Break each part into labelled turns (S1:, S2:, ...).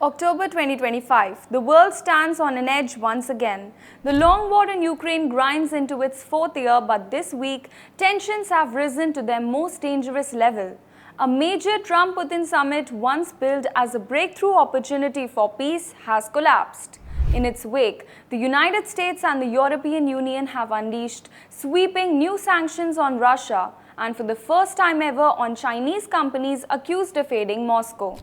S1: October 2025, the world stands on an edge once again. The long war in Ukraine grinds into its fourth year, but this week, tensions have risen to their most dangerous level. A major Trump-Putin summit, once billed as a breakthrough opportunity for peace, has collapsed. In its wake, the United States and the European Union have unleashed sweeping new sanctions on Russia and for the first time ever on Chinese companies accused of aiding Moscow.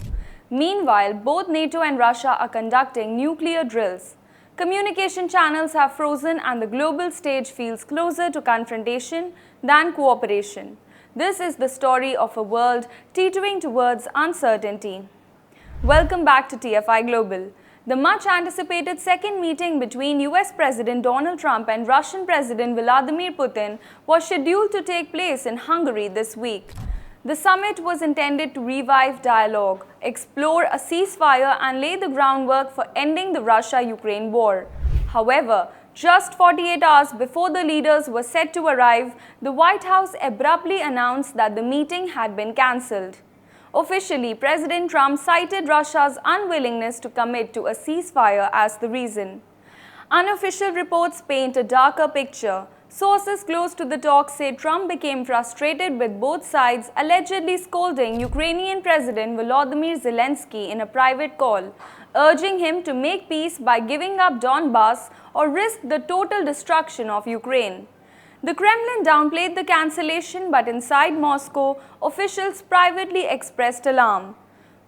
S1: Meanwhile, both NATO and Russia are conducting nuclear drills. Communication channels have frozen and the global stage feels closer to confrontation than cooperation. This is the story of a world teetering towards uncertainty. Welcome back to TFI Global. The much-anticipated second meeting between US President Donald Trump and Russian President Vladimir Putin was scheduled to take place in Hungary this week. The summit was intended to revive dialogue, explore a ceasefire and lay the groundwork for ending the Russia-Ukraine war. However, just 48 hours before the leaders were set to arrive, the White House abruptly announced that the meeting had been cancelled. Officially, President Trump cited Russia's unwillingness to commit to a ceasefire as the reason. Unofficial reports paint a darker picture. Sources close to the talks say Trump became frustrated with both sides allegedly scolding Ukrainian President Volodymyr Zelensky in a private call, urging him to make peace by giving up Donbas or risk the total destruction of Ukraine. The Kremlin downplayed the cancellation, but inside Moscow, officials privately expressed alarm.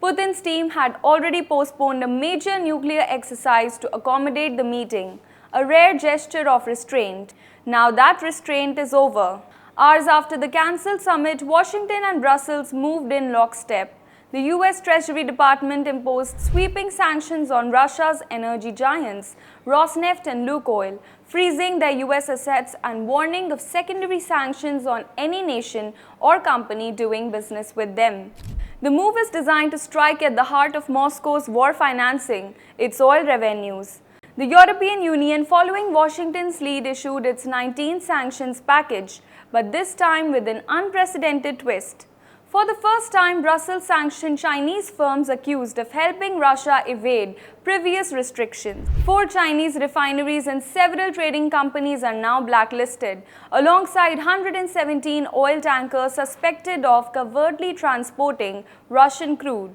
S1: Putin's team had already postponed a major nuclear exercise to accommodate the meeting, a rare gesture of restraint. Now that restraint is over. Hours after the cancelled summit, Washington and Brussels moved in lockstep. The US Treasury Department imposed sweeping sanctions on Russia's energy giants, Rosneft and Lukoil, freezing their US assets and warning of secondary sanctions on any nation or company doing business with them. The move is designed to strike at the heart of Moscow's war financing, its oil revenues. The European Union, following Washington's lead, issued its 19th sanctions package, but this time with an unprecedented twist. For the first time, Brussels sanctioned Chinese firms accused of helping Russia evade previous restrictions. 4 Chinese refineries and several trading companies are now blacklisted, alongside 117 oil tankers suspected of covertly transporting Russian crude.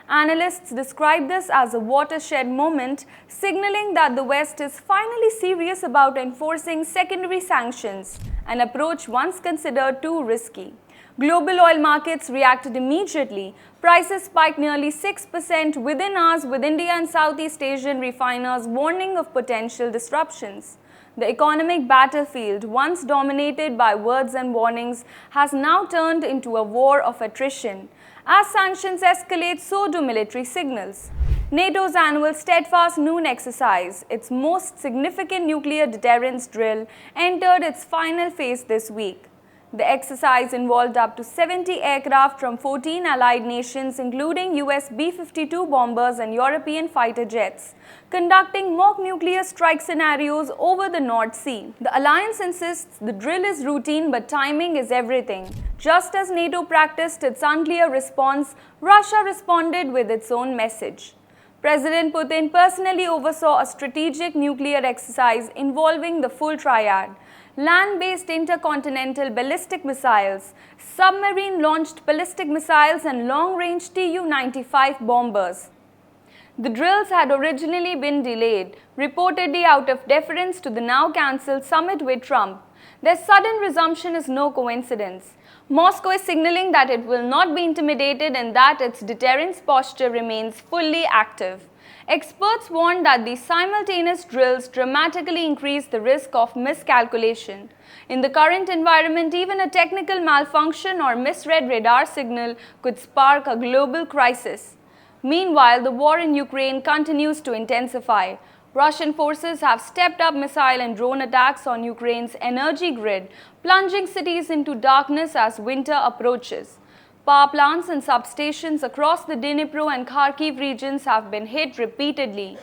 S1: Analysts describe this as a watershed moment, signaling that the West is finally serious about enforcing secondary sanctions, an approach once considered too risky. Global oil markets reacted immediately. Prices spiked nearly 6% within hours, with India and Southeast Asian refiners warning of potential disruptions. The economic battlefield, once dominated by words and warnings, has now turned into a war of attrition. As sanctions escalate, so do military signals. NATO's annual Steadfast Noon exercise, its most significant nuclear deterrence drill, entered its final phase this week. The exercise involved up to 70 aircraft from 14 allied nations, including US B-52 bombers and European fighter jets, conducting mock nuclear strike scenarios over the North Sea. The alliance insists the drill is routine, but timing is everything. Just as NATO practiced its unclear response, Russia responded with its own message. President Putin personally oversaw a strategic nuclear exercise involving the full triad: land-based intercontinental ballistic missiles, submarine-launched ballistic missiles and long-range Tu-95 bombers. The drills had originally been delayed, reportedly out of deference to the now cancelled summit with Trump. Their sudden resumption is no coincidence. Moscow is signaling that it will not be intimidated and that its deterrence posture remains fully active. Experts warn that these simultaneous drills dramatically increase the risk of miscalculation. In the current environment, even a technical malfunction or misread radar signal could spark a global crisis. Meanwhile, the war in Ukraine continues to intensify. Russian forces have stepped up missile and drone attacks on Ukraine's energy grid, plunging cities into darkness as winter approaches. Power plants and substations across the Dnipro and Kharkiv regions have been hit repeatedly.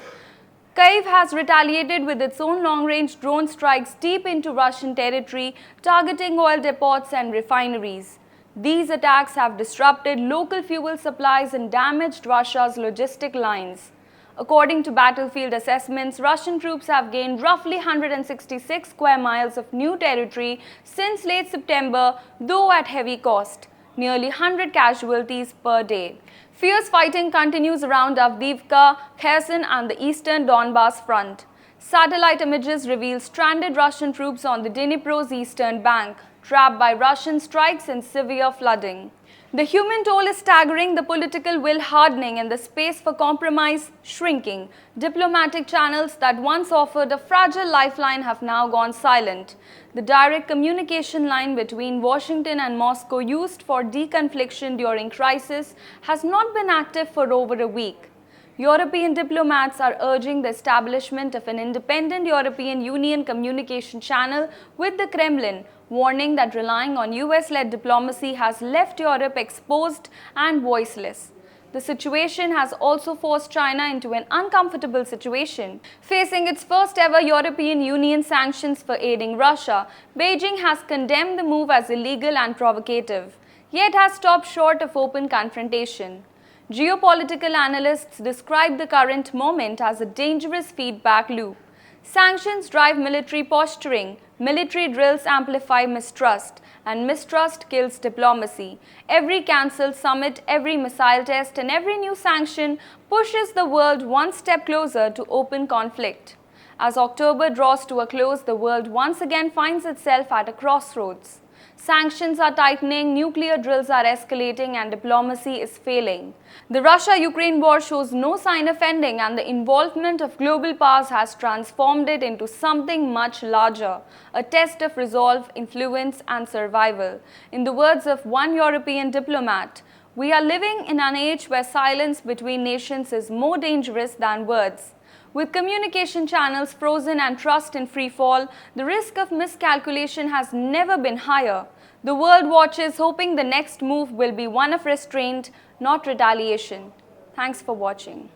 S1: Kyiv has retaliated with its own long-range drone strikes deep into Russian territory, targeting oil depots and refineries. These attacks have disrupted local fuel supplies and damaged Russia's logistic lines. According to battlefield assessments, Russian troops have gained roughly 166 square miles of new territory since late September, though at heavy cost. Nearly 100 casualties per day. Fierce fighting continues around Avdiivka, Kherson and the eastern Donbas front. Satellite images reveal stranded Russian troops on the Dnipro's eastern bank, trapped by Russian strikes and severe flooding. The human toll is staggering, the political will hardening and the space for compromise shrinking. Diplomatic channels that once offered a fragile lifeline have now gone silent. The direct communication line between Washington and Moscow used for deconfliction during crisis has not been active for over a week. European diplomats are urging the establishment of an independent European Union communication channel with the Kremlin, warning that relying on US-led diplomacy has left Europe exposed and voiceless. The situation has also forced China into an uncomfortable situation. Facing its first ever European Union sanctions for aiding Russia, Beijing has condemned the move as illegal and provocative, yet has stopped short of open confrontation. Geopolitical analysts describe the current moment as a dangerous feedback loop. Sanctions drive military posturing, military drills amplify mistrust, and mistrust kills diplomacy. Every cancelled summit, every missile test, and every new sanction pushes the world one step closer to open conflict. As October draws to a close, the world once again finds itself at a crossroads. Sanctions are tightening, nuclear drills are escalating, and diplomacy is failing. The Russia-Ukraine war shows no sign of ending, and the involvement of global powers has transformed it into something much larger, a test of resolve, influence, and survival. In the words of one European diplomat, "We are living in an age where silence between nations is more dangerous than words." With communication channels frozen and trust in free fall, the risk of miscalculation has never been higher. The world watches, hoping the next move will be one of restraint, not retaliation. Thanks for watching.